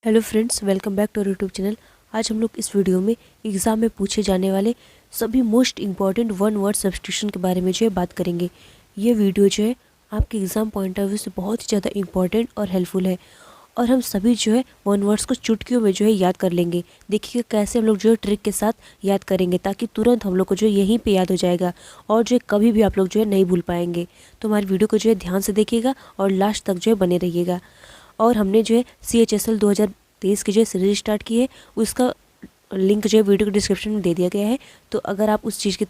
Hello friends, welcome back to our YouTube channel. आज हम लोग इस वीडियो में एग्ज़ाम में पूछे जाने वाले सभी most important one word substitution के बारे में जो है बात करेंगे। ये वीडियो जो है आपके एग्ज़ाम पॉइंट ऑफ व्यू से बहुत ही ज़्यादा इम्पॉर्टेंट और हेल्पफुल है और हम सभी जो है वन वर्ड्स को चुटकियों में जो है याद कर लेंगे। देखिए कैसे हम लोग जो है ट्रिक के साथ याद करेंगे ताकि तुरंत हम लोग को जो है यहीं पे याद हो जाएगा और जो है कभी भी आप लोग जो है नहीं भूल पाएंगे। तो हमारी वीडियो को जो है ध्यान से देखिएगा और लास्ट तक जो है बने रहिएगा। और हमने जो है CHSL 2023 की जो है सीरीज स्टार्ट की है, उसका लिंक जो है वीडियो के डिस्क्रिप्शन में दे दिया गया है। तो अगर आप उस चीज़ की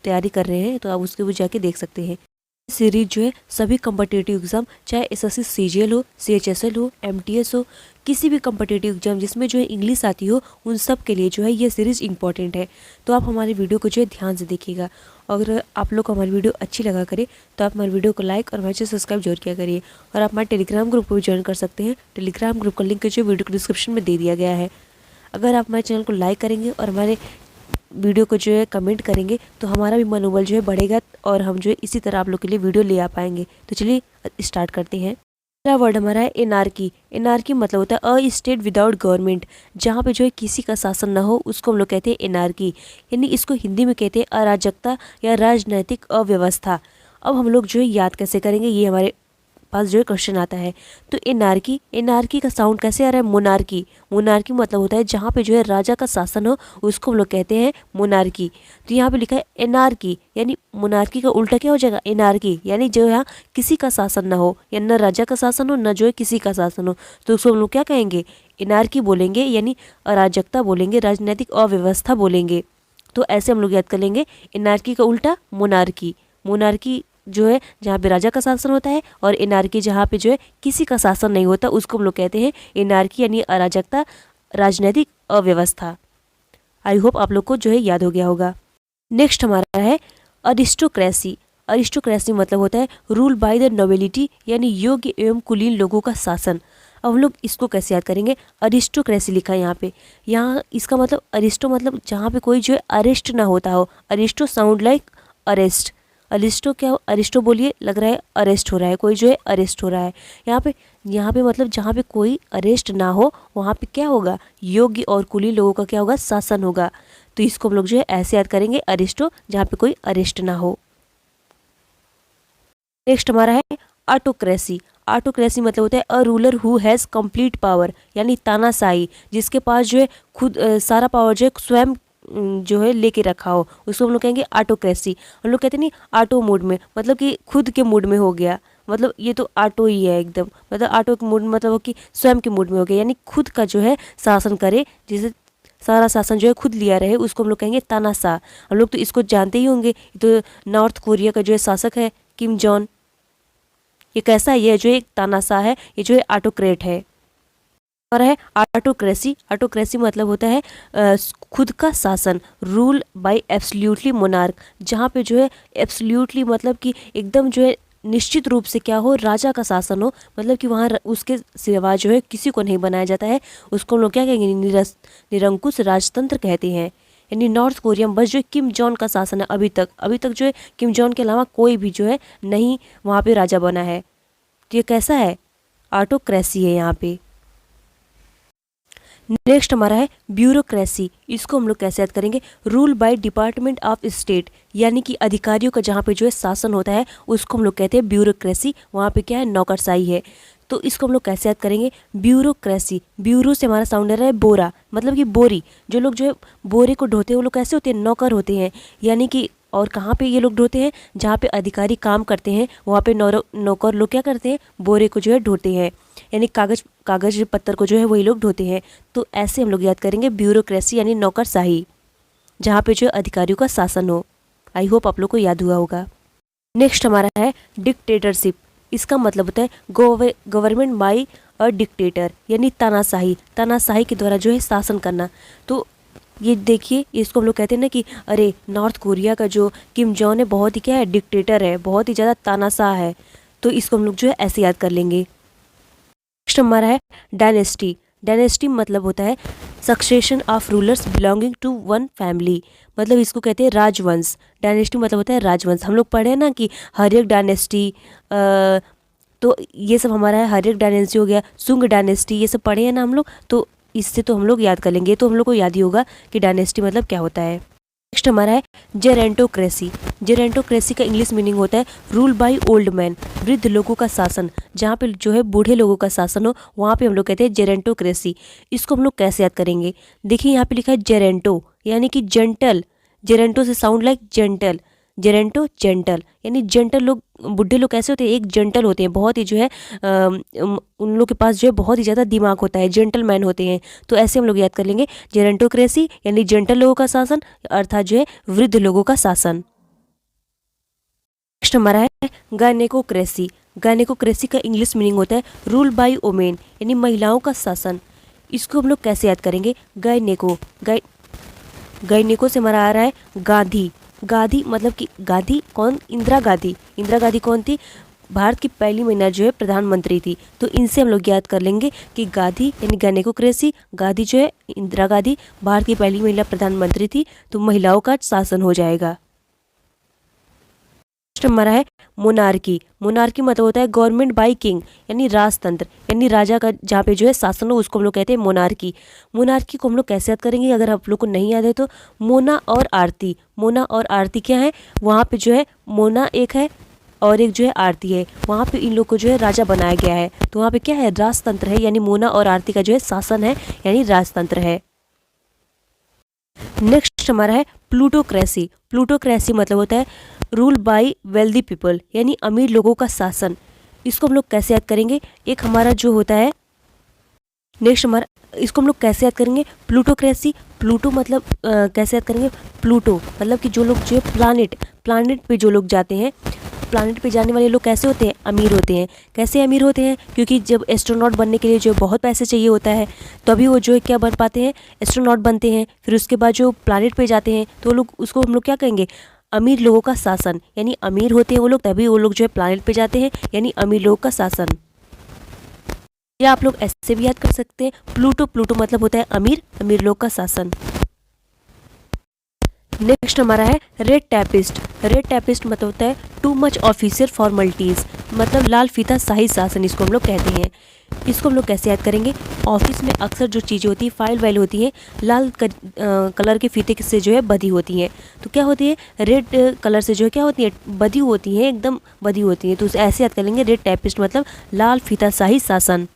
तैयारी कर रहे हैं तो आप उसके वो जाके देख सकते हैं। सीरीज जो है सभी कम्पिटिटिव एग्ज़ाम, चाहे SSC CGL हो, CHSL हो, MTS हो, किसी भी कम्पिटिटिव एग्जाम जिसमें जो है इंग्लिश आती हो, उन सब के लिए जो है ये सीरीज़ इंपॉर्टेंट है। तो आप हमारे वीडियो को जो है ध्यान से देखिएगा। अगर आप लोग को हमारी वीडियो अच्छी लगा करे तो आप हमारे वीडियो को लाइक और हमारे चैनल सब्सक्राइब जरूर किया करिए। और आप हमारे टेलीग्राम ग्रुप को भी ज्वाइन कर सकते हैं। टेलीग्राम ग्रुप का लिंक जो वीडियो के डिस्क्रिप्शन में दे दिया गया है। अगर आप हमारे चैनल को लाइक करेंगे और हमारे वीडियो को जो है कमेंट करेंगे तो हमारा भी मनोबल जो है बढ़ेगा और हम जो है इसी तरह आप लोग के लिए वीडियो ले आ पाएंगे। तो चलिए स्टार्ट करते हैं। पहला वर्ड हमारा है एनार्की। एनार्की मतलब होता है अ स्टेट विदाउट गवर्नमेंट। जहाँ पे जो है किसी का शासन ना हो उसको हम लोग कहते हैं एनार्की, यानी इसको हिंदी में कहते हैं अराजकता या राजनैतिक अव्यवस्था। अब हम लोग जो है याद कैसे करेंगे, ये हमारे पास जो है क्वेश्चन आता है। तो एनार्की, एनार्की का साउंड कैसे आ रहा है? मोनार्की। मोनार्की मतलब होता है जहाँ पे जो है राजा का शासन हो उसको हम लोग कहते हैं मोनार्की। तो यहाँ पे लिखा है एनार्की, यानी मोनार्की का उल्टा क्या हो जाएगा? एनार्की, यानी जो यहाँ किसी का शासन ना हो, या न राजा का शासन हो न जो है किसी का शासन हो, तो उसको हम लोग क्या कहेंगे? एनार्की बोलेंगे, यानी अराजकता बोलेंगे, राजनीतिक अव्यवस्था बोलेंगे। तो ऐसे हम लोग याद कर लेंगे। एनार्की का उल्टा मोनार्की। मोनार्की जो है जहाँ पे राजा का शासन होता है, और एनार्की जहाँ पे जो है किसी का शासन नहीं होता उसको हम लोग कहते हैं एनार्की, यानी अराजकता, राजनीतिक अव्यवस्था। आई होप आप लोग को जो है याद हो गया होगा। नेक्स्ट हमारा है अरिस्टोक्रेसी। अरिस्टोक्रेसी मतलब होता है रूल बाय द नोबिलिटी, यानी योग्य एवं कुलीन लोगों का शासन। अब हम लोग इसको कैसे याद करेंगे? अरिस्टोक्रेसी लिखा है यहाँ पे। यहाँ इसका मतलब अरिस्टो मतलब जहाँ पे कोई जो है अरेस्ट ना होता हो। Aristo sound like arrest. Aristo क्या हो? अरिस्टो बोलिए, लग रहा है अरेस्ट हो रहा है, कोई जो है अरेस्ट हो रहा है। यहाँ पे मतलब जहाँ पे कोई अरेस्ट ना हो वहाँ पे क्या होगा? योग्य और कुलीन लोगों का क्या होगा? शासन होगा। तो इसको हम लोग जो है ऐसे याद करेंगे, अरिस्टो जहाँ पे कोई अरेस्ट ना हो। नेक्स्ट हमारा है ऑटोक्रेसी। ऑटोक्रेसी मतलब होता है a ruler who has complete power, यानी तानाशाही, जिसके पास जो है खुद सारा पावर जो है स्वयं जो है लेके रखा हो, उसको हम लोग कहेंगे ऑटोक्रेसी। हम लोग कहते नहीं ऑटो मोड में, मतलब कि खुद के मूड में हो गया, मतलब ये तो ऑटो ही है एकदम, मतलब ऑटो के मूड मतलब हो कि स्वयं के मूड में हो गया, यानी खुद का जो है शासन करे, जिसे सारा शासन जो है खुद लिया रहे, उसको हम लोग कहेंगे तानाशाह। हम लोग तो इसको जानते ही होंगे, तो नॉर्थ कोरिया का जो है शासक है किम जॉन। ये कैसा है? ये जो एक तानाशाह है, ये जो है ऑटोक्रेट है। और है ऑटोक्रेसी। ऑटोक्रेसी मतलब होता है खुद का शासन, रूल बाय एब्सोल्युटली मोनार्क, जहाँ पे जो है एब्सोल्युटली मतलब कि एकदम जो है निश्चित रूप से क्या हो? राजा का शासन हो, मतलब कि वहाँ उसके सिवा जो है किसी को नहीं बनाया जाता है। उसको हम लोग क्या कहेंगे? निरंकुश राजतंत्र कहते हैं। यानी नॉर्थ कोरिया में बस जो है किम जॉन का शासन है अभी तक जो है किम जॉन के अलावा कोई भी जो है नहीं वहाँ पे राजा बना है। तो ये कैसा है? ऑटोक्रेसी है यहाँ पे। नेक्स्ट हमारा है ब्यूरोक्रेसी। इसको हम लोग कैसे याद करेंगे? Rule by department of state, यानी कि अधिकारियों का जहाँ पे जो है शासन होता है उसको हम लोग कहते हैं ब्यूरोक्रेसी। वहाँ पे क्या है? नौकरशाही है। तो इसको हम लोग कैसे याद करेंगे? ब्यूरोक्रेसी। ब्यूरो से हमारा साउंड आ रहा है बोरा, मतलब कि बोरी। जो लोग जो है बोरे को ढोते हैं वो लोग कैसे होते हैं? नौकर होते हैं। यानी कि और कहाँ पे ये लोग ढोते हैं? जहाँ पे अधिकारी काम करते हैं वहाँ पे नौकर लोग क्या करते हैं? बोरे को जो है ढोते हैं, यानी कागज पत्तर को जो है वही लोग ढोते हैं। तो ऐसे हम लोग याद करेंगे ब्यूरोक्रेसी, यानी नौकरशाही, जहाँ पे जो अधिकारियों का शासन हो। आई होप आप लोग को याद हुआ होगा। नेक्स्ट हमारा है डिक्टेटरशिप। इसका मतलब होता है गवर्नमेंट बाय अ डिक्टेटर, यानी तानाशाही। तानाशाही के द्वारा जो है शासन करना। तो ये देखिए, इसको हम लोग कहते हैं ना कि अरे नॉर्थ कोरिया का जो किम जॉन है बहुत ही क्या है? डिक्टेटर है, बहुत ही ज़्यादा तानाशाह है। तो इसको हम लोग जो है ऐसे याद कर लेंगे। नेक्स्ट हमारा है डायनेस्टी। डायनेस्टी मतलब होता है succession of rulers belonging to one family, मतलब इसको कहते हैं राजवंश। डायनेस्टी मतलब होता है राजवंश। हम लोग पढ़े ना कि हर्यक डायनेस्टी, तो ये सब हमारा है। हर्यक डायनेस्टी हो गया, सुंग डायनेस्टी, ये सब पढ़े हैं ना हम लोग, तो इससे तो हम लोग याद कर लेंगे। तो हम लोग को याद ही होगा कि डायनेस्टी मतलब क्या होता है। नेक्स्ट हमारा है जेरेंटोक्रेसी। जेरेंटोक्रेसी का इंग्लिश मीनिंग होता है रूल बाय ओल्ड मैन, वृद्ध लोगों का शासन। जहाँ पे जो है बूढ़े लोगों का शासन हो, वहाँ पे हम लोग कहते हैं जेरेंटोक्रेसी। इसको हम लोग कैसे याद करेंगे? देखिए यहाँ पे लिखा है जेरेंटो यानी कि जेंटल। जेरेंटो से साउंड लाइक जेंटल, जेरेंटो जेंटल, यानी जेंटल लोग, बूढ़े लोग कैसे होते हैं? एक जेंटल होते हैं, बहुत ही जो है उन लोग के पास जो है बहुत ही ज़्यादा दिमाग होता है, जेंटल मैन होते हैं। तो ऐसे हम लोग याद कर लेंगे, जेरेंटोक्रेसी यानी जेंटल लोगों का शासन, अर्थात जो है वृद्ध लोगों का शासन। नेक्स्ट हमारा है गायनेकोक्रेसी। गायनेकोक्रेसी का इंग्लिश मीनिंग होता है रूल बाय वोमेन, यानी महिलाओं का शासन। इसको हम लोग कैसे याद करेंगे? गायनेको से हमारा आ रहा है गांधी। गांधी मतलब कि गांधी कौन? इंदिरा गांधी। इंदिरा गांधी कौन थी? भारत की पहली महिला जो है प्रधानमंत्री थी। तो इनसे हम लोग याद कर लेंगे कि गांधी यानी गायनेकोक्रेसी, गांधी जो है इंदिरा गांधी भारत की पहली महिला प्रधानमंत्री थी, तो महिलाओं का शासन हो जाएगा। नेक्स्ट हमारा है मोनार्की। मोनार्की मतलब होता है गवर्नमेंट बाय किंग, यानी राजतंत्र, यानी राजा का जहाँ पे जो है शासन हो, उसको हम लोग कहते हैं मोनार्की। मोनार्की को हम लोग कैसे याद करेंगे? अगर आप लोग को नहीं याद है तो मोना और आरती। मोना और आरती क्या है? वहाँ पे जो है मोना एक है और एक जो है आरती है, वहाँ पे इन लोग को जो है राजा बनाया गया है। तो वहाँ पे क्या है? राजतंत्र है, यानी मोना और आरती का जो है शासन है, यानी राजतंत्र है। नेक्स्ट हमारा है प्लूटोक्रेसी। प्लूटोक्रेसी मतलब होता है रूल बाय वेल्दी पीपल, यानी अमीर लोगों का शासन। इसको हम लोग कैसे याद करेंगे? एक हमारा जो होता है, नेक्स्ट हमारा, इसको हम लोग कैसे याद करेंगे? प्लूटोक्रेसी, प्लूटो मतलब कैसे याद करेंगे? प्लूटो मतलब कि जो लोग जो प्लानिट पे जो लोग जाते हैं, प्लानिट पे जाने वाले लोग कैसे होते हैं? अमीर होते हैं। कैसे अमीर होते हैं? क्योंकि जब एस्ट्रोनॉट बनने के लिए जो बहुत पैसे चाहिए होता है, तभी वो जो है क्या बन पाते हैं? एस्ट्रोनॉट बनते हैं। फिर उसके बाद जो प्लानिट पे जाते हैं, तो लोग उसको हम लोग क्या कहेंगे? अमीर लोगों का शासन, यानी अमीर होते हैं वो लोग, तभी वो लोग जो है प्लानिट पे जाते हैं, यानी अमीर लोगों का शासन। या आप लोग ऐसे भी याद कर सकते हैं, प्लूटो। प्लूटो मतलब होता है अमीर, अमीर लोग का शासन। नेक्स्ट हमारा है रेड टैपिस्ट। रेड टैपिस्ट मतलब होता है टू मच ऑफिशियल फॉर्मेलिटीज, मतलब लाल फीता शाही शासन, इसको हम लोग कहते हैं। इसको हम लोग कैसे याद करेंगे? ऑफिस में अक्सर जो चीज़ें होती है, फाइल वाइल होती है, लाल कलर के फीते से जो है बधी होती हैं। तो क्या होती है? रेड कलर से जो है क्या होती है? बधी होती हैं, एकदम बधी होती हैं। तो ऐसे याद कर लेंगे, रेड टैपिस्ट मतलब लाल फीता शाही शासन।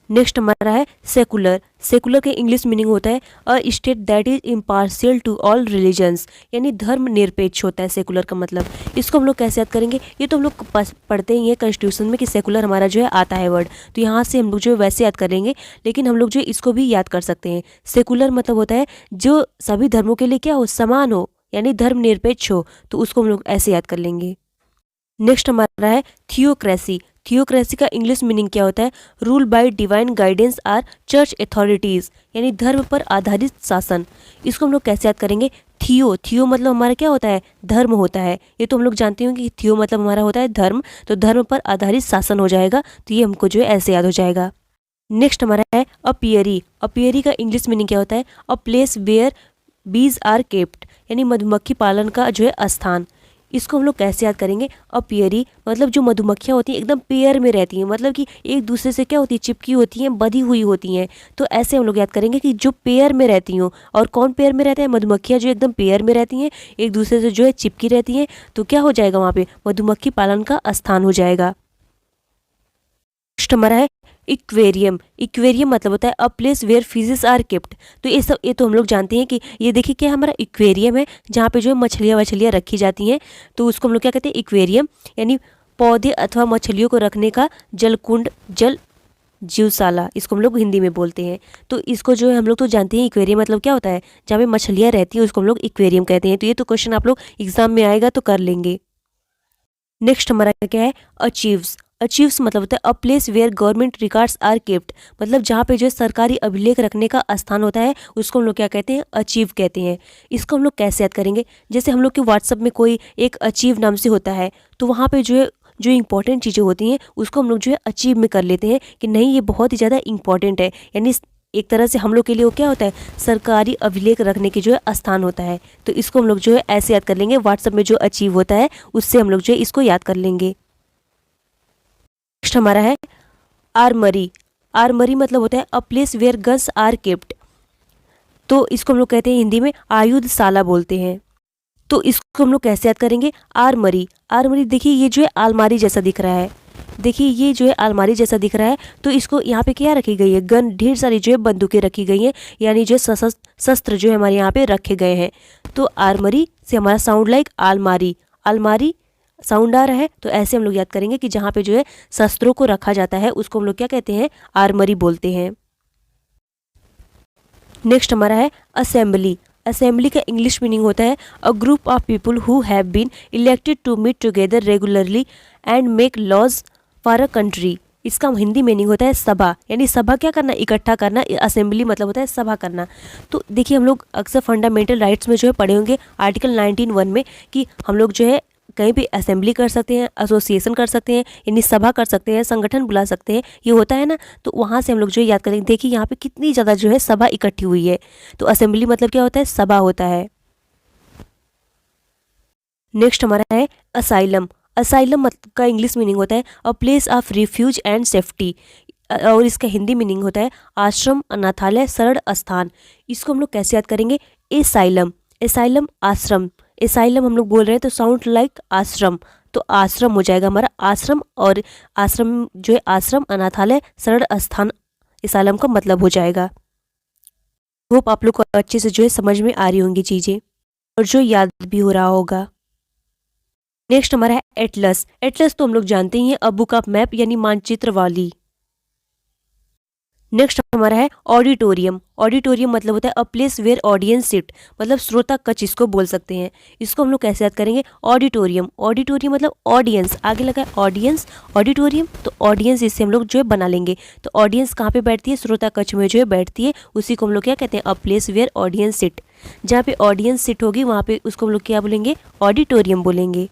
नेक्स्ट हमारा है सेकुलर। सेकुलर के इंग्लिश मीनिंग होता है a state that is impartial to all religions, यानी धर्म निरपेक्ष होता है सेकुलर का मतलब। इसको हम लोग कैसे याद करेंगे? ये तो हम लोग पढ़ते ही हैं कॉन्स्टिट्यूशन में कि सेकुलर हमारा जो है आता है वर्ड, तो यहाँ से हम लोग जो है वैसे याद कर लेंगे, लेकिन हम लोग जो है इसको भी याद कर सकते हैं। सेकुलर मतलब होता है जो सभी धर्मों के लिए क्या हो? समान हो, यानी धर्म निरपेक्ष हो, तो उसको हम लोग ऐसे याद कर लेंगे। नेक्स्ट हमारा है थियोक्रेसी। थियोक्रेसी का इंग्लिश मीनिंग क्या होता है? Rule by divine guidance or church authorities, यानी धर्म पर आधारित शासन। इसको हम लोग कैसे याद करेंगे? थियो, थियो मतलब हमारा क्या होता है? धर्म होता है। ये तो हम लोग जानते हैं कि थियो मतलब हमारा होता है धर्म, तो धर्म पर आधारित शासन हो जाएगा, तो ये हमको जो है ऐसे याद हो जाएगा। नेक्स्ट हमारा है अपियरी। अपियरी का इंग्लिश मीनिंग क्या होता है? A place where bees are kept, यानी मधुमक्खी पालन का जो है स्थान। इसको हम लोग कैसे याद करेंगे? अपियरी मतलब जो मधुमक्खियाँ होती हैं एकदम पेयर में रहती हैं, मतलब कि एक दूसरे से क्या होती है? चिपकी होती हैं, बधी हुई होती हैं। तो ऐसे हम लोग याद करेंगे कि जो पेयर में रहती हों। और कौन पेयर में रहते हैं? मधुमक्खियाँ जो एकदम पेयर में रहती हैं, एक दूसरे से जो है चिपकी रहती हैं। तो क्या हो जाएगा वहाँ पे? मधुमक्खी पालन का स्थान हो जाएगा। नेक्स्ट हमारा है इक्वेरियम। इक्वेरियम मतलब होता है a place where fishes are kept. तो ये तो हम लोग जानते हैं कि ये देखिए क्या हमारा इक्वेरियम है, जहाँ पे जो है मछलियाँ रखी जाती हैं, तो उसको हम लोग क्या कहते हैं? इक्वेरियम, यानी पौधे अथवा मछलियों को रखने का जलकुंड, जल जीवशाला, इसको हम लोग हिंदी में बोलते हैं। तो इसको जो है हम लोग तो जानते हैं इक्वेरियम मतलब क्या होता है? जहाँ पे मछलियाँ रहती हैं उसको हम लोग इक्वेरियम कहते हैं। तो ये तो क्वेश्चन आप लोग एग्जाम में आएगा तो कर लेंगे। नेक्स्ट हमारा क्या है? अचीव्स। अचीव्स मतलब होता है a place where government records are kept, मतलब जहाँ पे जो है सरकारी अभिलेख रखने का स्थान होता है, उसको हम लोग क्या कहते हैं? अचीव कहते हैं। इसको हम लोग कैसे याद करेंगे? जैसे हम लोग के व्हाट्सअप में कोई एक अचीव नाम से होता है, तो वहाँ पे जो है जो इंपॉर्टेंट चीज़ें होती हैं उसको हम लोग जो है अचीव में कर लेते हैं कि नहीं ये बहुत ही ज़्यादा इंपॉर्टेंट है, यानी एक तरह से हम लोग के लिए वो क्या होता है? सरकारी अभिलेख रखने की जो है स्थान होता है। तो इसको हम लोग जो है ऐसे याद कर लेंगे, व्हाट्सअप में जो अचीव होता है उससे हम लोग जो है इसको याद कर लेंगे। नेक्स्ट हमारा है आर्मरी। आर्मरी मतलब होता है a place where guns are kept. तो इसको हम लोग कहते हैं हिंदी में आयुधशाला बोलते हैं। तो इसको हम लोग कैसे याद करेंगे, आर्मरी। आर्मरी देखिए ये जो है अलमारी जैसा दिख रहा है, देखिए ये जो है अलमारी जैसा दिख रहा है। तो इसको यहाँ पे क्या रखी गई है, गन, ढेर सारी जो है बंदूकें रखी गई हैं, यानी जो शस्त्र जो है हमारे यहाँ पे रखे गए हैं। तो आर्मरी से हमारा साउंड लाइक अलमारी, अलमारी साउंड आ रहा है। तो ऐसे हम लोग याद करेंगे कि जहाँ पे जो है शस्त्रों को रखा जाता है उसको हम लोग क्या कहते हैं, आर्मरी बोलते हैं। नेक्स्ट हमारा है असेंबली। असेंबली का इंग्लिश मीनिंग होता है a group of people who have been elected to meet together regularly and make laws for a country. इसका हिंदी मीनिंग होता है सभा, यानी सभा क्या करना, इकट्ठा करना। असेंबली मतलब होता है सभा करना। तो देखिए हम लोग अक्सर फंडामेंटल राइट्स में जो है पढ़े होंगे आर्टिकल 19(1) में कि हम लोग जो है कहीं भी असेंबली कर सकते हैं, एसोसिएशन कर सकते हैं, यानी सभा कर सकते हैं, संगठन बुला सकते हैं, ये होता है ना। तो वहाँ से हम लोग जो है याद करेंगे। देखिए यहाँ पे कितनी ज़्यादा जो है सभा इकट्ठी हुई है। तो असेंबली मतलब क्या होता है, सभा होता है। नेक्स्ट हमारा है असाइलम। असाइलम का इंग्लिश मीनिंग होता है a place of refuge and safety, और इसका हिंदी मीनिंग होता है आश्रम, अनाथालय, शरण स्थान। इसको हम लोग कैसे याद करेंगे, एसाइलम। एसाइलम आश्रम, एसाइलम हम लोग बोल रहे हैं तो साउंड लाइक आश्रम। तो आश्रम हो जाएगा हमारा आश्रम, और आश्रम जो है आश्रम, अनाथालय, शरण स्थान, एसाइलम का मतलब हो जाएगा। होप आप लोग को अच्छे से जो है समझ में आ रही होंगी चीज़ें, और जो याद भी हो रहा होगा। नेक्स्ट हमारा है एटलस। एटलस तो हम लोग जानते ही हैं, अ बुक ऑफ मैप यानी मानचित्र वाली। नेक्स्ट हमारा है ऑडिटोरियम। ऑडिटोरियम मतलब होता है a place where audience sit, मतलब श्रोता कक्ष इसको बोल सकते हैं। इसको हम लोग कैसे याद करेंगे, ऑडिटोरियम। ऑडिटोरियम मतलब ऑडियंस, आगे लगा है ऑडियंस, ऑडिटोरियम, तो ऑडियंस इससे हम लोग जो है बना लेंगे। तो ऑडियंस कहाँ पे बैठती है, श्रोता कक्ष में जो है बैठती है, उसी को हम लोग क्या कहते हैं, a place where audience sit. जहाँ पे ऑडियंस सिट होगी वहाँ पे उसको हम लोग क्या बोलेंगे, ऑडिटोरियम बोलेंगे।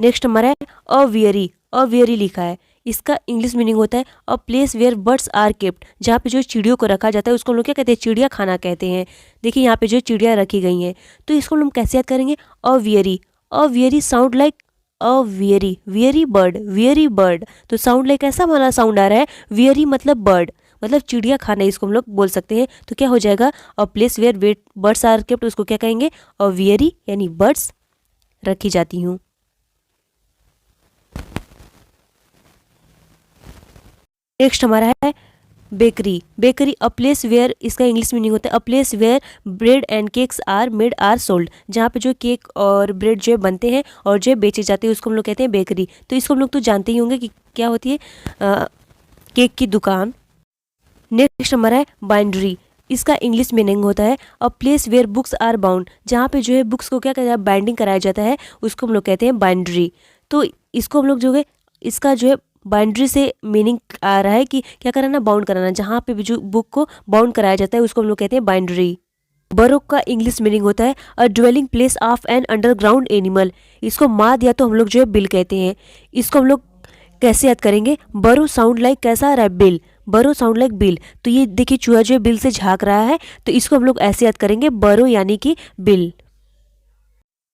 नेक्स्ट हमारा है अवियरी। अवियरी लिखा है, इसका इंग्लिश मीनिंग होता है a place where birds are kept, जहाँ पे जो चिड़ियों को रखा जाता है उसको हम लोग क्या कहते हैं, चिड़िया खाना कहते हैं। देखिए यहाँ पे जो चिड़िया रखी गई हैं, तो इसको हम लोग कैसे याद करेंगे, aviary. Aviary sound like aviary, weary bird, weary bird. तो साउंड लाइक ऐसा हमारा साउंड आ रहा है, वियरी मतलब बर्ड, मतलब चिड़िया खाना इसको हम लोग बोल सकते हैं। तो क्या हो जाएगा, a place where birds are kept, उसको क्या कहेंगे, अवियरी, यानी बर्ड्स रखी जाती हूँ। नेक्स्ट हमारा है bakery. Bakery a place where, इसका इंग्लिश मीनिंग होता है a place where bread and cakes are made or sold, जहाँ पे जो केक और ब्रेड जो है बनते हैं और जो बेचे जाते हैं उसको हम लोग कहते हैं बेकरी। तो इसको हम लोग तो जानते ही होंगे कि क्या होती है, केक की दुकान। नेक्स्ट हमारा है बाइंड्री। इसका इंग्लिश मीनिंग होता है a place where books are bound, जहाँ पे जो है बुक्स को क्या कहते हैं, बाइंडिंग कराया जाता है, उसको हम लोग कहते हैं बाइंड्री। तो इसको हम लोग जो है, इसका जो है बाउंड्री से मीनिंग आ रहा है कि क्या कराना, बाउंड कराना, जहाँ पे भी जो बुक को बाउंड कराया जाता है उसको हम लोग कहते हैं बाउंड्री। बरो का इंग्लिश मीनिंग होता है a dwelling place of an underground animal. इसको माद या तो हम लोग जो है बिल कहते हैं। इसको हम लोग कैसे याद करेंगे, बरो साउंड लाइक कैसा आ रहा है, बिल। बरो साउंड लाइक बिल। तो ये देखिए चूहा जो है बिल से झाँक रहा है, तो इसको हम लोग ऐसे याद करेंगे, बरो यानी कि बिल।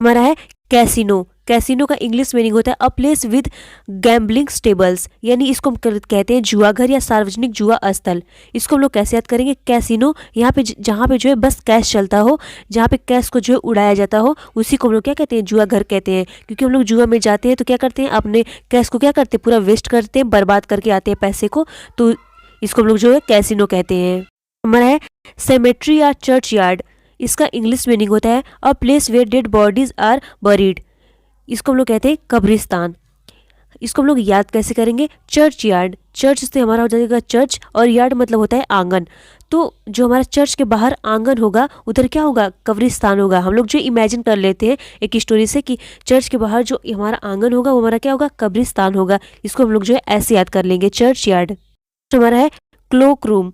हमारा है कैसीनो। कैसीनो का इंग्लिश मीनिंग होता है a place with gambling stables, यानी इसको हम कहते हैं जुआ घर या सार्वजनिक जुआ स्थल। इसको हम लोग कैसे याद करेंगे, कैसीनो, यहाँ पे जहाँ पे जो है बस कैश चलता हो, जहाँ पे कैश को जो है उड़ाया जाता हो, उसी को हम लोग क्या कहते हैं, जुआ घर कहते हैं। क्योंकि हम लोग जुआ में जाते हैं तो क्या करते हैं, अपने कैश को क्या करते हैं, पूरा वेस्ट करते हैं, बर्बाद करके आते हैं पैसे को, तो इसको हम लोग जो है कैसीनो कहते हैं। हमारा है सेमेट्री या चर्च यार्ड। इसका इंग्लिश मीनिंग होता है a place where dead bodies are buried. इसको हम लोग कहते हैं कब्रिस्तान। इसको हम लोग याद कैसे करेंगे, चर्च यार्ड। चर्च से हमारा हो जाएगा चर्च, और यार्ड मतलब होता है आंगन। तो जो हमारा चर्च के बाहर आंगन होगा उधर क्या होगा, कब्रिस्तान होगा। हम लोग जो इमेजिन कर लेते हैं एक स्टोरी से कि चर्च के बाहर जो हमारा आंगन होगा वो हमारा क्या होगा, कब्रिस्तान होगा। इसको हम लोग जो है ऐसे याद कर लेंगे, चर्च यार्ड। हमारा है क्लोक रूम।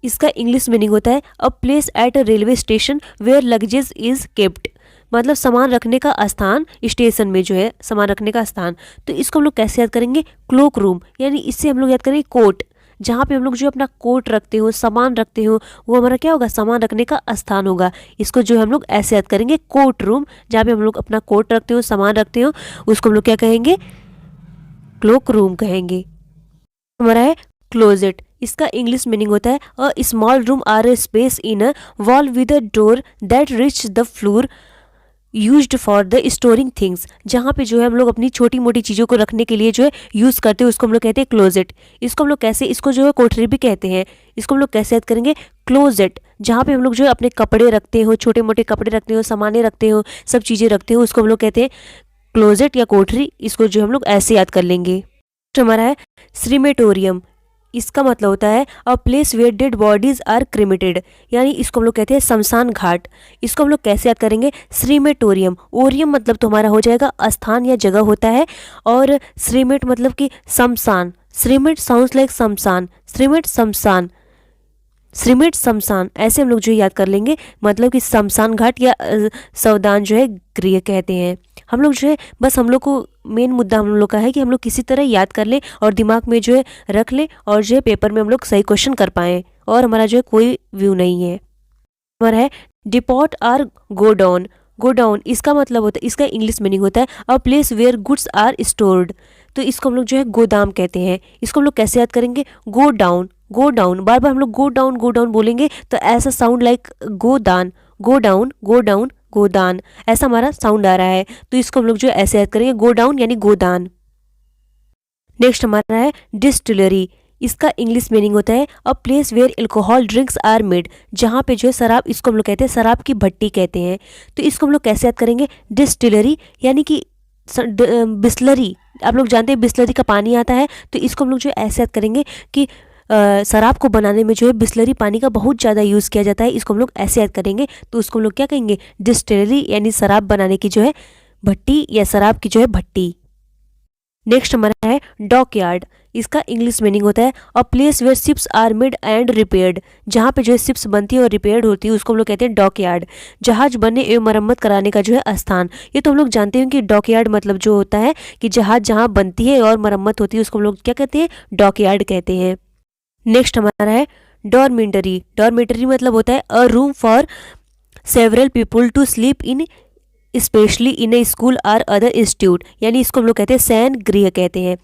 इसका इंग्लिश मीनिंग होता है a place at a railway station where luggage is kept, मतलब सामान रखने का स्थान, स्टेशन में जो है सामान रखने का स्थान। तो इसको हम लोग कैसे याद करेंगे, क्लोक रूम, यानी इससे हम लोग याद करेंगे कोट, जहाँ पे हम लोग जो अपना कोट रखते हो, सामान रखते हो, वो हमारा क्या होगा, सामान रखने का स्थान होगा। इसको जो है हम लोग ऐसे याद करेंगे, कोट रूम, जहाँ पे हम लोग अपना कोट रखते हो, सामान रखते हो, उसको हम लोग क्या कहेंगे, क्लोक रूम कहेंगे। हमारा है क्लोजेट, इसका इंग्लिश मीनिंग होता है a small room or a space in a wall with a door that reach the floor used for the storing things. जहाँ पे जो है हम लोग अपनी छोटी मोटी चीज़ों को रखने के लिए जो है यूज़ करते हैं, उसको हम लोग कहते हैं क्लोजेट। इसको हम लोग कैसे, इसको जो है कोठरी भी कहते हैं। इसको हम लोग कैसे याद करेंगे, क्लोजेट, जहाँ पे हम लोग जो है अपने कपड़े रखते हो, छोटे मोटे कपड़े रखते हो, सामानें रखते हो, सब चीज़ें रखते हो, उसको हम लोग कहते हैं क्लोजेट या कोठरी। इसको जो हम लोग ऐसे याद कर लेंगे। हमारा है श्रीमेटोरियम, इसका मतलब होता है a place where dead bodies are cremated, यानी इसको हम लोग कहते हैं शमशान घाट। इसको हम लोग कैसे याद करेंगे, श्रीमेटोरियम। ओरियम मतलब तो हमारा हो जाएगा स्थान या जगह होता है, और श्रीमेट मतलब कि शमशान। श्रीमेट साउंड्स लाइक शमशान, श्रीमेट शमशान, श्रीमेट शमशान, ऐसे हम लोग जो याद कर लेंगे। मतलब कि शमशान घाट या सवदान जो है गृह कहते हैं। हम लोग जो है बस, हम लोग को मेन मुद्दा हम लोग का है कि हम लोग किसी तरह याद कर लें और दिमाग में जो है रख लें, और जो है पेपर में हम लोग सही क्वेश्चन कर पाएँ, और हमारा जो है कोई व्यू नहीं है। हमारा है depot or godown. Godown इसका मतलब होता है, इसका इंग्लिश मीनिंग होता है a place where goods are stored. तो इसको हम लोग जो है गोदाम कहते हैं। इसको हम लोग कैसे याद करेंगे, गो डाउन, गो डाउन। बार बार हम लोग गो डाउन बोलेंगे तो ऐसा साउंड लाइक गोदान, गो डाउन, गो डाउन, गोदान, ऐसा हमारा साउंड आ रहा है। तो इसको हम लोग जो ऐसे याद करेंगे, गो डाउन यानी गोदान। नेक्स्ट हमारा है डिस्टिलरी, इसका इंग्लिश मीनिंग होता है a place where alcohol drinks are made, जहाँ पे जो है शराब, इसको हम लोग कहते हैं शराब की भट्टी कहते हैं। तो इसको हम लोग कैसे याद करेंगे, डिस्टिलरी यानी कि बिस्लरी। आप लोग जानते हैं बिस्लरी का पानी आता है, तो इसको हम लोग जो ऐसे याद करेंगे कि शराब को बनाने में जो है बिस्लरी पानी का बहुत ज़्यादा यूज़ किया जाता है। इसको हम लोग ऐसे याद करेंगे, तो उसको हम लोग क्या कहेंगे, डिस्टिलरी यानी शराब बनाने की जो है भट्टी या शराब की जो है भट्टी। नेक्स्ट हमारा है डॉक यार्ड, इसका इंग्लिश मीनिंग होता है a place where ships are made and repaired, जहाँ पे जो है शिप्स बनती है और रिपेयर्ड होती है, उसको हम लोग कहते हैं डॉक यार्ड। जहाज बनने एवं मरम्मत कराने का जो है स्थान। ये तो हम लोग जानते हैं कि डॉक यार्ड मतलब जो होता है कि जहाज जहाँ बनती है और मरम्मत होती है, उसको हम लोग क्या कहते हैं, डॉक यार्ड कहते हैं। नेक्स्ट हमारा है डॉर्मेंटरी। डॉर्मेंटरी मतलब होता है a room for several people to sleep in, specially in a school or other institute, यानी इसको हम लोग कहते हैं शयन गृह कहते हैं।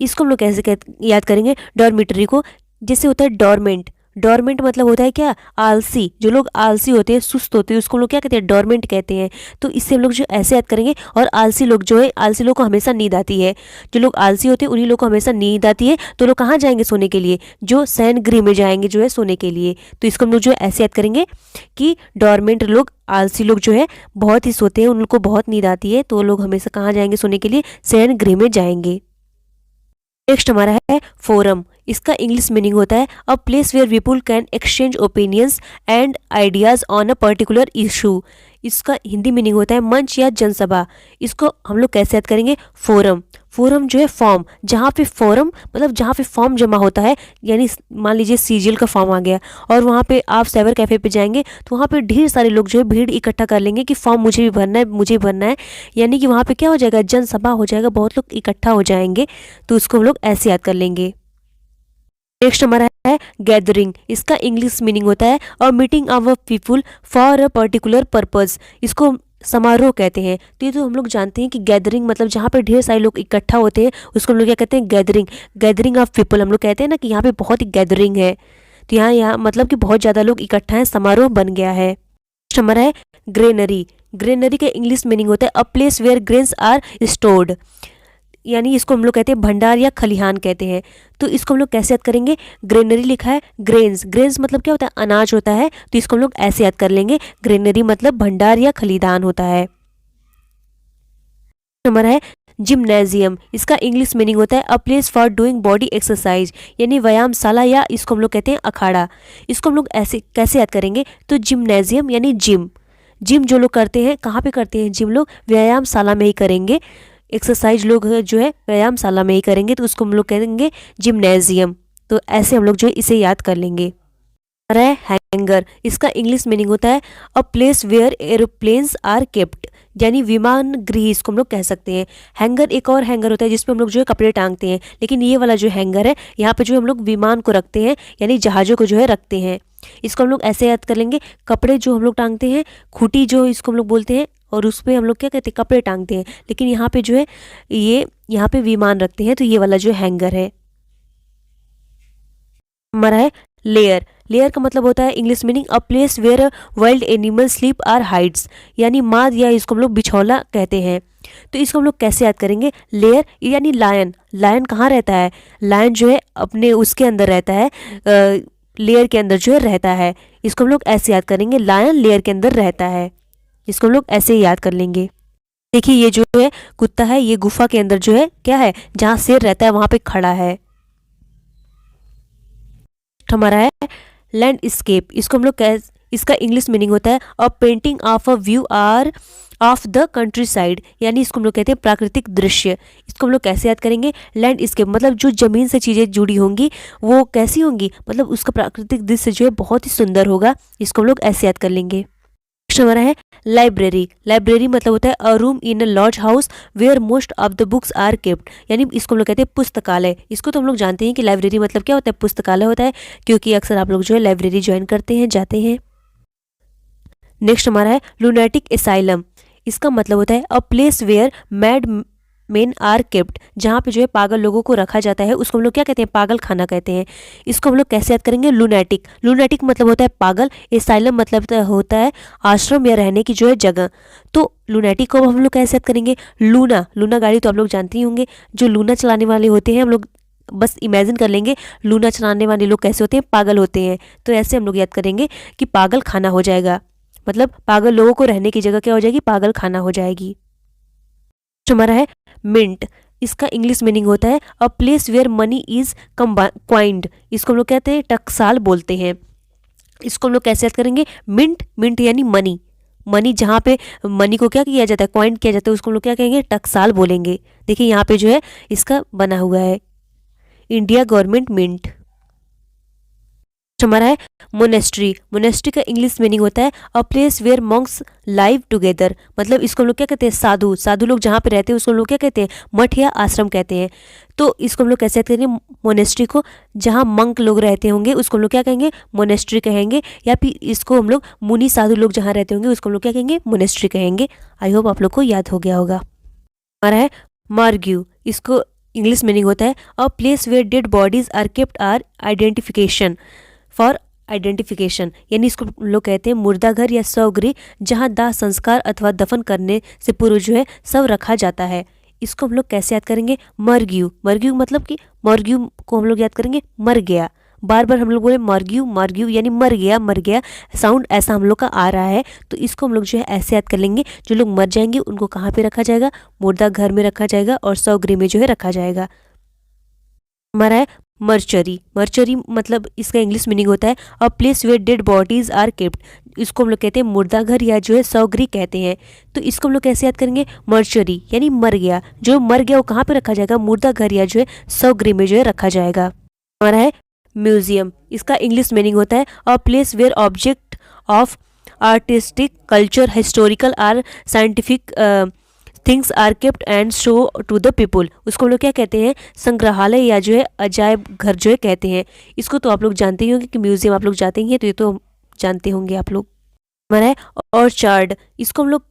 इसको हम लोग कैसे याद करेंगे, डॉर्मेटरी को, जैसे होता है डॉर्मेंट। डॉर्मेंट मतलब होता है क्या, आलसी। जो लोग आलसी होते हैं, सुस्त होते हैं, उसको हम लोग क्या कहते हैं, डॉर्मेंट कहते हैं। तो इससे हम लोग जो ऐसे याद करेंगे। और आलसी लोग जो है, आलसी लोग को हमेशा नींद आती है। जो लोग आलसी होते हैं उन्हीं लोग को हमेशा नींद आती है। तो लोग कहाँ जाएंगे सोने के लिए, जो शयन गृह में जाएंगे जो है सोने के लिए। तो इसको हम लोग जो है ऐसे याद करेंगे कि डॉर्मेंट लोग, आलसी लोग जो है बहुत ही सोते हैं, उनको बहुत नींद आती है, तो लोग हमेशा कहाँ जाएंगे सोने के लिए, शयन गृह में जाएंगे। नेक्स्ट हमारा है फोरम, इसका इंग्लिश मीनिंग होता है a place where people can exchange opinions and ideas on a particular issue. इसका हिंदी मीनिंग होता है मंच या जनसभा। इसको हम लोग कैसे याद करेंगे, फोरम। फोरम जो है फॉर्म, जहाँ पे फोरम मतलब जहाँ पे फॉर्म जमा होता है, यानी मान लीजिए सीजीएल का फॉर्म आ गया और वहाँ पे आप साइबर कैफ़े पे जाएंगे, तो वहाँ पे ढेर सारे लोग जो है भीड़ इकट्ठा कर लेंगे कि फॉर्म मुझे भी भरना है, मुझे भी भरना है। यानी कि वहाँ पे क्या हो जाएगा, जनसभा हो जाएगा, बहुत लोग इकट्ठा हो जाएंगे। तो उसको हम लोग ऐसे याद कर लेंगे। नेक्स्ट हमारा है गैदरिंग, इसका इंग्लिश मीनिंग होता है a meeting of people for a particular purpose. इसको समारोह कहते हैं। तो ये तो हम लोग जानते हैं कि गैदरिंग मतलब जहाँ पे ढेर सारे लोग इकट्ठा होते हैं, उसको हम लोग क्या कहते हैं, गैदरिंग। गैदरिंग ऑफ पीपल हम लोग कहते हैं ना कि यहाँ पे बहुत ही गैदरिंग है, तो यहाँ मतलब कि बहुत ज़्यादा लोग इकट्ठा हैं, समारोह बन गया है। नेक्स्ट हमारा है ग्रेनरी। ग्रेनरी का इंग्लिश मीनिंग होता है a place where grains are stored, यानी इसको हम लोग कहते हैं भंडार या खलिहान कहते हैं। तो इसको हम लोग कैसे याद करेंगे, ग्रेनरी लिखा है ग्रेन्स, ग्रेन्स मतलब क्या होता है, अनाज होता है। तो इसको हम लोग ऐसे याद कर लेंगे, ग्रेनरी मतलब भंडार या खलिदान होता है। हमारा है जिम्नेजियम, इसका इंग्लिश मीनिंग होता है a place for doing body exercise, यानी व्यायामशाला या इसको हम लोग कहते हैं अखाड़ा। इसको हम लोग ऐसे कैसे याद करेंगे, तो जिम्नेजियम यानी जिम। जिम जो लोग करते हैं, कहाँ पे करते हैं जिम लोग, व्यायामशाला में ही करेंगे। एक्सरसाइज लोग जो है व्यायामशाला में ही करेंगे, तो उसको हम लोग कहेंगे जिम्नेजियम। तो ऐसे हम लोग जो है इसे याद कर लेंगे। हैंगर, इसका इंग्लिश मीनिंग होता है a place where aeroplanes are kept, यानी विमान गृह इसको हम लोग कह सकते हैं। हैंगर एक और हैंगर होता है जिसपे हम लोग जो है कपड़े टांगते हैं, लेकिन ये वाला जो हैंगर है, यहाँ पे जो हम लोग विमान को रखते हैं, यानी जहाज़ों को जो है रखते हैं। इसको हम लोग ऐसे याद कर लेंगे, कपड़े जो हम लोग टांगते हैं, खूंटी जो इसको हम लोग बोलते हैं, और उस पे हम लोग क्या कहते हैं, कपड़े टांगते हैं। लेकिन यहाँ पे जो है ये यहाँ पे विमान रखते हैं, तो ये वाला जो हैंगर है। हमारा है लेयर। लेयर का मतलब होता है English meaning a place where wild animal sleep or hides, यानी माद या इसको हम लोग बिछौला कहते हैं। तो इसको हम लोग कैसे याद करेंगे, लेयर यानी लायन। लायन कहाँ रहता है, लायन जो है अपने उसके अंदर रहता है, लेयर के अंदर जो है रहता है। इसको हम लोग ऐसे याद करेंगे, लायन लेयर के अंदर रहता है। इसको हम लोग ऐसे ही याद कर लेंगे। देखिए ये जो है कुत्ता है, ये गुफा के अंदर जो है क्या है, जहाँ शेर रहता है वहाँ पे खड़ा है। हमारा है लैंडस्केप। इसको हम लोग इसका इंग्लिश मीनिंग होता है a painting of a view or of the country side, यानी इसको हम लोग कहते हैं प्राकृतिक दृश्य। इसको हम लोग कैसे याद करेंगे, लैंडस्केप मतलब जो ज़मीन से चीज़ें जुड़ी होंगी वो कैसी होंगी, मतलब उसका प्राकृतिक दृश्य जो है बहुत ही सुंदर होगा। इसको हम लोग ऐसे याद कर लेंगे। नेक्स्ट हमारा है लाइब्रेरी। लाइब्रेरी मतलब होता है a room in a large house where most of the books are kept, यानी इसको हम लोग कहते हैं पुस्तकालय। इसको तो हम लोग जानते हैं कि लाइब्रेरी मतलब क्या होता है, पुस्तकालय होता है, क्योंकि अक्सर आप लोग जो है लाइब्रेरी ज्वाइन करते हैं, जाते हैं। नेक्स्ट हमारा है लुनेटिक एसाइलम। इसका मतलब होता है a place where mad men are kept, जहाँ पे जो है पागल लोगों को रखा जाता है, उसको हम लोग क्या कहते हैं, पागल खाना कहते हैं। इसको हम लोग कैसे याद करेंगे, लुनेटिक। लुनेटिक मतलब होता है पागल, एसाइलम मतलब होता है आश्रम या रहने की जो है जगह। तो लुनेटिक को हम लोग कैसे याद करेंगे, लूना। लूना गाड़ी तो आप लोग जानते ही होंगे, जो लूना चलाने वाले होते हैं, हम लोग बस इमेजिन कर लेंगे लूना चलाने वाले लोग कैसे होते हैं, पागल होते हैं। तो ऐसे हम लोग याद करेंगे कि पागल खाना हो जाएगा, मतलब पागल लोगों को रहने की जगह क्या हो जाएगी, पागल खाना हो जाएगी। हमारा है मिंट। इसका इंग्लिश मीनिंग होता है a place where money is coined. इसको हम लोग कहते हैं टकसाल बोलते हैं। इसको हम लोग कैसे याद करेंगे, मिंट। मिंट यानी मनी। मनी जहाँ पे मनी को क्या किया जाता है, क्वाइंट किया जाता है, उसको हम लोग क्या कहेंगे, टकसाल बोलेंगे। देखिए यहाँ पे जो है इसका बना हुआ है इंडिया गवर्नमेंट मिंट। हमारा है मोनेस्ट्री। मोनेस्ट्री का इंग्लिश मीनिंग होता है a place where monks live together, मतलब इसको हम लोग क्या कहते हैं, साधु। साधु लोग जहाँ पे रहते हैं उसको हम लोग क्या कहते हैं, मठ या आश्रम कहते हैं। तो इसको हम लोग कैसे कहते हैं, मोनेस्ट्री को, जहाँ मंक लोग रहते होंगे उसको हम लोग क्या कहेंगे, मोनेस्ट्री कहेंगे। या फिर इसको हम लोग मुनि साधु लोग जहाँ रहते होंगे उसको हम लोग क्या कहेंगे, मोनेस्ट्री कहेंगे। आई होप आप लोग को याद हो गया होगा। हमारा है मार्ग्यू। इसको इंग्लिश मीनिंग होता है a place where dead bodies are kept or identification for identification, यानी इसको लोग कहते हैं मुर्दा घर या शवगृह, जहाँ दाह संस्कार अथवा दफन करने से पूर्व जो है शव रखा जाता है। इसको हम लोग कैसे याद करेंगे, मरग्यू। मरग्यू मतलब कि मरग्यू को हम लोग याद करेंगे मर गया। बार बार हम लोग बोले मरग्यू मरग्यू, यानी मर गया मर गया, साउंड ऐसा हम लोग का आ रहा है। तो इसको हम लोग जो है ऐसे याद कर लेंगे, जो लोग मर जाएंगे उनको कहाँ पे रखा जाएगा, मुर्दा घर में रखा जाएगा और शवगृह में जो है रखा जाएगा। हमारा है मर्चरी। मर्चरी मतलब इसका इंग्लिश मीनिंग होता है a place where dead bodies are kept. इसको हम लोग कहते हैं मुर्दा घर या जो है शवगृह कहते हैं। तो इसको हम लोग कैसे याद करेंगे, मर्चरी यानी मर गया। जो मर गया वो कहाँ पे रखा जाएगा, मुर्दा घर या जो है शवगृह में जो है रखा जाएगा। हमारा है म्यूजियम। इसका इंग्लिश मीनिंग होता है a place where object of artistic culture historical or scientific things are kept and show to the people. उसको हम लोग क्या कहते हैं, संग्रहालय या जो है अजायब घर जो है कहते हैं। इसको तो आप लोग जानते ही होंगे कि म्यूजियम आप लोग जाते ही हैं, तो ये तो जानते होंगे आप लोग। हमारा है ऑर्चार्ड। इसको हम लोग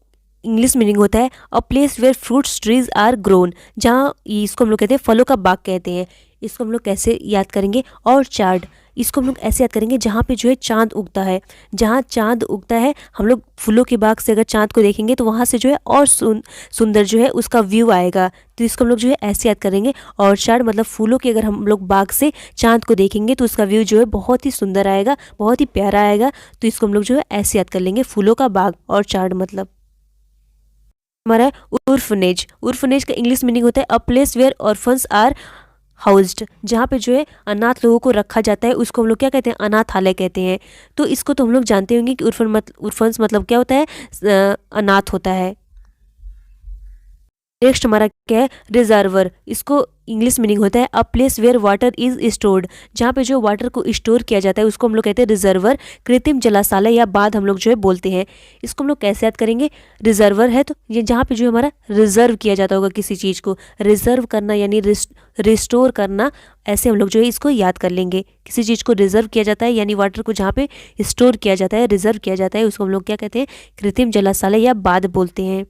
इंग्लिश मीनिंग होता है a place where fruits trees are grown, जहाँ इसको हम लोग कहते हैं फलों का बाग कहते हैं। इसको हम लोग कैसे याद करेंगे, ऑर्चार्ड। इसको हम लोग ऐसे याद करेंगे जहाँ पे जो है चांद उगता है। जहाँ चांद उगता है, हम लोग फूलों के बाग से अगर चांद को देखेंगे तो वहाँ से जो है और सुंदर जो है उसका व्यू आएगा। तो इसको हम लोग जो है ऐसे याद करेंगे, ऑर्चार्ड मतलब फूलों के, अगर हम लोग बाग से चांद को देखेंगे तो उसका व्यू जो है बहुत ही सुंदर आएगा, बहुत ही प्यारा आएगा। तो इसको हम लोग जो है ऐसे याद कर लेंगे, फूलों का बाग, ऑर्चार्ड मतलब। हमारा उर्फनेज। उर्फनेज का इंग्लिश मीनिंग होता है a place where orphans are housed, जहाँ पे जो है अनाथ लोगों को रखा जाता है, उसको हम लोग क्या कहते हैं, अनाथालय कहते हैं। तो इसको तो हम लोग जानते होंगे कि उर्फन्स मतलब क्या होता है, अनाथ होता है। नेक्स्ट हमारा क्या है, रिजर्वर। इसको इंग्लिश मीनिंग होता है a place where water is stored, जहाँ पे जो वाटर को स्टोर किया जाता है उसको हम लोग कहते हैं रिजर्वर। कृत्रिम जलाशय या बांध हम लोग जो है बोलते हैं। इसको हम लोग कैसे याद करेंगे, रिजर्वर है तो ये जहाँ पे जो हमारा रिजर्व किया जाता होगा किसी चीज़ को, रिजर्व करना यानी रिस्टोर करना, ऐसे हम लोग जो है इसको याद कर लेंगे। किसी चीज़ को रिजर्व किया जाता है यानी वाटर को जहाँ पे स्टोर किया जाता है, रिजर्व किया जाता है, उसको हम लोग क्या कहते हैं, कृत्रिम जलाशय या बांध बोलते हैं।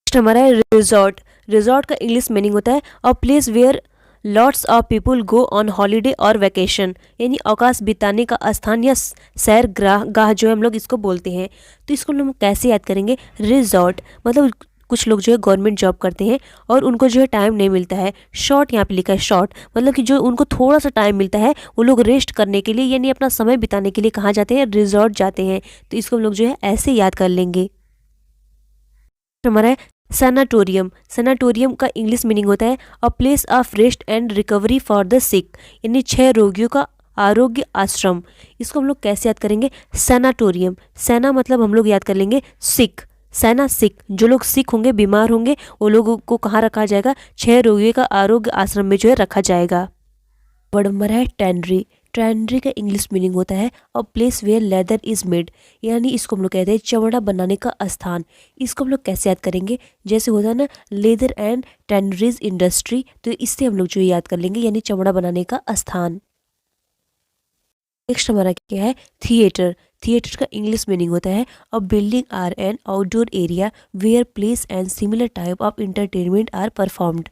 नेक्स्ट हमारा है रिजॉर्ट। रिजॉर्ट का इंग्लिश मीनिंग होता है a place where lots of people go on holiday और वैकेशन, यानी अवकाश बिताने का स्थान या सैर गाह जो है हम लोग इसको बोलते हैं। तो इसको हम कैसे याद करेंगे, रिजॉर्ट मतलब कुछ लोग जो है गवर्नमेंट जॉब करते हैं और उनको जो है टाइम नहीं मिलता है, शॉर्ट यहाँ पे लिखा है शॉर्ट, मतलब कि जो उनको थोड़ा सा टाइम मिलता है वो लोग रेस्ट करने के लिए यानी अपना समय बिताने के लिए कहाँ जाते हैं, रिजॉर्ट जाते हैं। तो इसको हम लोग जो है ऐसे याद कर लेंगे। हमारा है सैनाटोरियम। सैनाटोरियम का इंग्लिश मीनिंग होता है a place of rest and recovery for the sick, यानी 6 रोगियों का आरोग्य आश्रम। इसको हम लोग कैसे याद करेंगे, सैनाटोरियम। सैना मतलब हम लोग याद कर लेंगे सिक, सैना सिक, जो लोग सिक होंगे, बीमार होंगे, वो लोगों को कहाँ रखा जाएगा, 6 रोगियों का आरोग्य आश्रम में जो है रखा जाएगा। वर्ड नंबर है टैनरी। टैनरी का इंग्लिश मीनिंग होता है a place where leather is made, यानी इसको हम लोग कहते हैं चमड़ा बनाने का स्थान। इसको हम लोग कैसे याद करेंगे, जैसे होता है ना लेदर एंड टैनरीज इंडस्ट्री, तो इससे हम लोग जो याद कर लेंगे यानी चमड़ा बनाने का स्थान। नेक्स्ट हमारा क्या है, थिएटर। थिएटर का इंग्लिश मीनिंग होता है a building or an outdoor area where plays and similar type of entertainment are performed.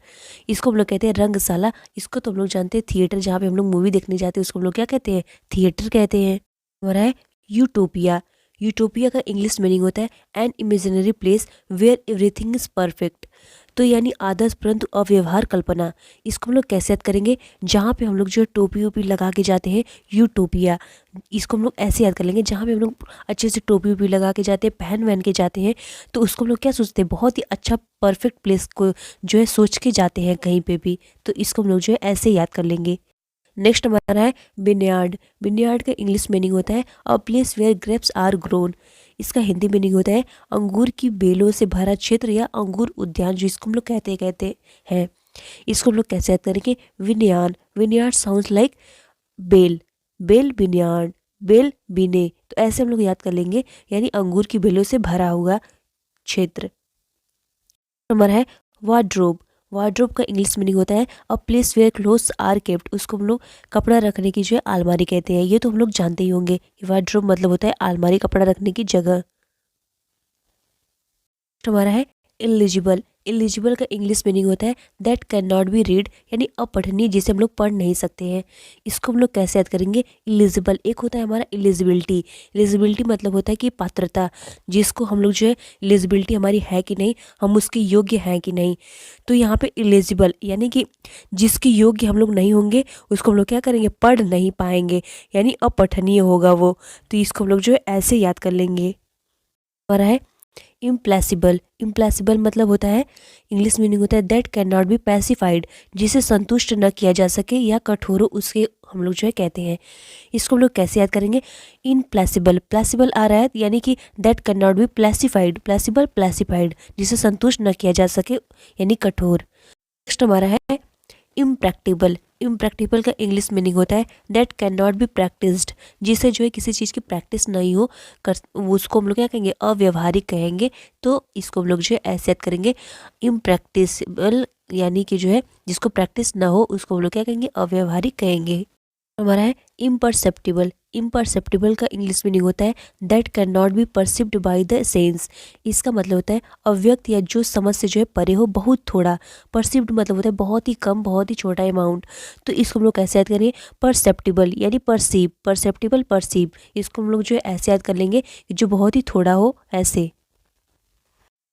इसको हम लोग कहते हैं रंगशाला। इसको तो हम लोग जानते हैं थिएटर, जहाँ पे हम लोग मूवी देखने जाते हैं उसको हम लोग क्या कहते हैं, थिएटर कहते हैं। हमारा है यूटोपिया। यूटोपिया का इंग्लिश मीनिंग होता है an imaginary place where everything is perfect, तो यानी आदर्श परंतु अव्यवहार कल्पना। इसको हम लोग कैसे याद करेंगे, जहाँ पे हम लोग जो टोपी वोपी लगा के जाते हैं, यूटोपिया। इसको हम लोग ऐसे याद कर लेंगे, जहाँ पे हम लोग अच्छे से टोपी वोपी लगा के जाते हैं, पहन वहन के जाते हैं, तो उसको हम लोग क्या सोचते हैं, बहुत ही अच्छा परफेक्ट प्लेस को जो है सोच के जाते हैं कहीं पे भी, तो इसको हम लोग जो है ऐसे याद कर लेंगे। नेक्स्ट हमारा है विनयार्ड। विनयार्ड का इंग्लिश मीनिंग होता है a place where grapes are grown. इसका हिंदी मीनिंग होता है अंगूर की बेलों से भरा क्षेत्र या अंगूर उद्यान, जो इसको हम लोग कहते हैं। इसको हम लोग कैसे याद करेंगे, विनयार्ड। विनयार्ड साउंड्स लाइक बेल, बेल विनयार्ड, बेल बीने, तो ऐसे हम लोग याद कर लेंगे, यानी अंगूर की बेलों से भरा हुआ क्षेत्र। हमारा है वार्डरोब। वार्डरोब का इंग्लिश मीनिंग होता है a place where clothes are kept. उसको हम लोग कपड़ा रखने की जो है अलमारी कहते हैं। ये तो हम लोग जानते ही होंगे, वार्डरोब मतलब होता है अलमारी, कपड़ा रखने की जगह। हमारा है इलिजिबल। इलिजिबल का इंग्लिश मीनिंग होता है that can not be read, यानी अपठनीय, जिसे हम लोग पढ़ नहीं सकते हैं। इसको हम लोग कैसे याद करेंगे, इलिजिबल। एक होता है हमारा इलिजिबिलिटी। इलिजिबिलिटी मतलब होता है कि पात्रता, जिसको हम लोग जो है इलिजिबिलिटी हमारी है कि नहीं, हम उसके योग्य हैं कि नहीं। तो यहाँ पे इलिजिबल यानी कि जिसके योग्य हम लोग नहीं होंगे, उसको हम लोग क्या करेंगे, पढ़ नहीं पाएंगे, यानी अपठनीय होगा वो। तो इसको हम लोग जो है ऐसे याद कर लेंगे। हमारा है इम्प्लेसिबल। इम्प्लेसिबल मतलब होता है, इंग्लिश मीनिंग होता है that can not be pacified, जिसे संतुष्ट न किया जा सके या कठोर, उसके हम लोग जो है कहते हैं। इसको हम लोग कैसे याद करेंगे, इनप्लेसिबल। प्लेसिबल आ रहा है यानी कि दैट कैन नॉट बी प्लेसिफाइड, प्लेसिबल प्लेसिफाइड, जिसे संतुष्ट न किया जा सके यानी कठोर। नेक्स्ट हमारा है इम्प्रैक्टिबल। इम्प्रैक्टिबल का इंग्लिश मीनिंग होता है that can not be practised, जिसे जो है किसी चीज़ की प्रैक्टिस नहीं हो कर, उसको हम लोग क्या कहेंगे, अव्यवहारिक कहेंगे। तो इसको हम लोग जो है ऐसे याद करेंगे, इम्प्रैक्टिसेबल यानी कि जो है जिसको प्रैक्टिस ना हो उसको हम लोग क्या कहेंगे, अव्यवहारिक कहेंगे। हमारा है इम्परसेप्टिबल। इम्परसेप्टिबल का इंग्लिश मीनिंग होता है that can not be perceived by the sense. इसका मतलब होता है अव्यक्त या जो समझ से जो है परे हो, बहुत थोड़ा। परसिव्ड मतलब होता है बहुत ही कम, बहुत ही छोटा अमाउंट। तो इसको हम लोग कैसे याद करेंगे, परसेप्टिबल यानी परसीव, परसेप्टिबल परसीव। इसको हम लोग जो है ऐसे याद कर लेंगे जो बहुत ही थोड़ा हो, ऐसे।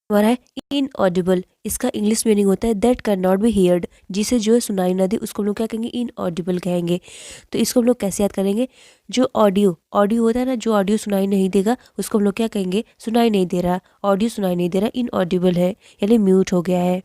हमारा है इनऑडिबल। इसका इंग्लिश मीनिंग होता है that can not be heard, जिसे जो है सुनाई ना दे उसको हम लोग क्या कहेंगे, इनऑडिबल कहेंगे। तो इसको हम लोग कैसे याद करेंगे, जो ऑडियो ऑडियो होता है ना, जो ऑडियो सुनाई नहीं देगा उसको हम लोग क्या कहेंगे, सुनाई नहीं दे रहा, ऑडियो सुनाई नहीं दे रहा, इनऑडिबल है यानी म्यूट हो गया है।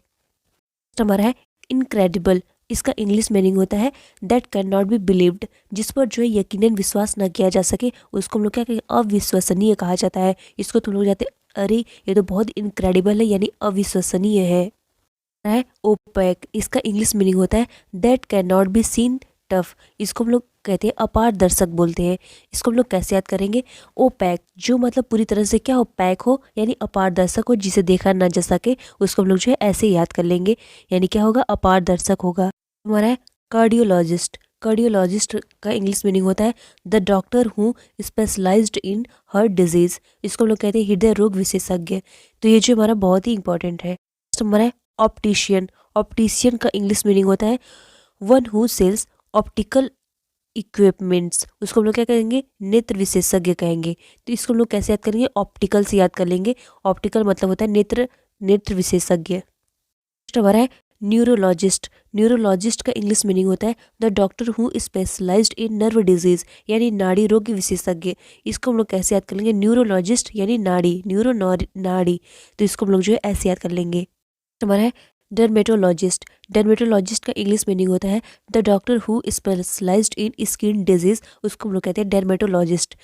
हमारा है इनक्रेडिबल। इसका इंग्लिश मीनिंग होता है that can not be believed, जिस पर जो है यकीनन विश्वास न किया जा सके उसको हम लोग क्या कहेंगे, अविश्वसनीय कहा जाता है। इसको तो लोग जाते अरे ये तो बहुत इनक्रेडिबल है, यानी अविश्वसनीय है। ओपेक, इसका इंग्लिश मीनिंग होता है that can not be seen tough. इसको हम लोग कहते हैं अपारदर्शक बोलते हैं। इसको हम लोग कैसे याद करेंगे? ओपैक, जो मतलब पूरी तरह से क्या हो, पैक हो, यानी अपारदर्शक हो, जिसे देखा ना जा सके, उसको हम लोग जो है ऐसे याद कर लेंगे, यानी क्या होगा, अपारदर्शक होगा। हमारा है कार्डियोलॉजिस्ट। कार्डियोलॉजिस्ट का इंग्लिश मीनिंग होता है the doctor who specialized in heart disease. इसको हम लोग कहते हैं हृदय रोग विशेषज्ञ। तो ये जो हमारा बहुत ही इंपॉर्टेंट है। हमारा है ऑप्टिशियन। ऑप्टिशियन का इंग्लिश मीनिंग होता है one who sells optical equipments. उसको हम लोग क्या कहेंगे, नेत्र विशेषज्ञ कहेंगे। तो इसको हम लोग कैसे याद करेंगे, ऑप्टिकल से याद कर लेंगे। ऑप्टिकल मतलब होता है नेत्र, नेत्र विशेषज्ञ। नेक्स्ट हमारा है न्यूरोलॉजिस्ट। न्यूरोलॉजिस्ट का इंग्लिश मीनिंग होता है the doctor who specialized in nerve disease, यानी नाड़ी रोग विशेषज्ञ। इसको हम लोग कैसे याद कर लेंगे, न्यूरोलॉजिस्ट यानी नाड़ी, नाड़ी। तो इसको हम लोग जो है ऐसे याद कर लेंगे। हमारा है डर्मेटोलॉजिस्ट। डर्मेटोलॉजिस्ट का इंग्लिश मीनिंग होता है the doctor who specialized in skin disease. उसको हम लोग कहते हैं डर्मेटोलॉजिस्ट,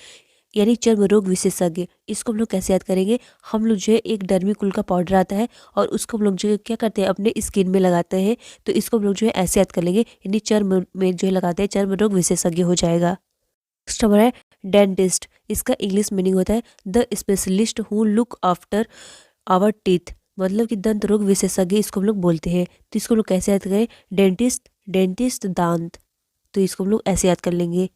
यानी चर्म रोग विशेषज्ञ। इसको हम लोग कैसे याद करेंगे, हम लोग जो है एक डर्मिकुल का पाउडर आता है और उसको हम लोग जो है क्या करते हैं, अपने स्किन में लगाते हैं। तो इसको हम लोग जो है ऐसे याद कर लेंगे, यानी चर्म में जो है लगाते हैं, चर्म रोग विशेषज्ञ हो जाएगा। नेक्स्ट हमारा है डेंटिस्ट। इसका इंग्लिश मीनिंग होता है the specialist who look after our teeth, मतलब कि दंत रोग विशेषज्ञ इसको हम लोग बोलते हैं। तो इसको हम लोग कैसे याद करें, डेंटिस्ट, डेंटिस्ट दांत। तो इसको हम लोग ऐसे याद कर लेंगे।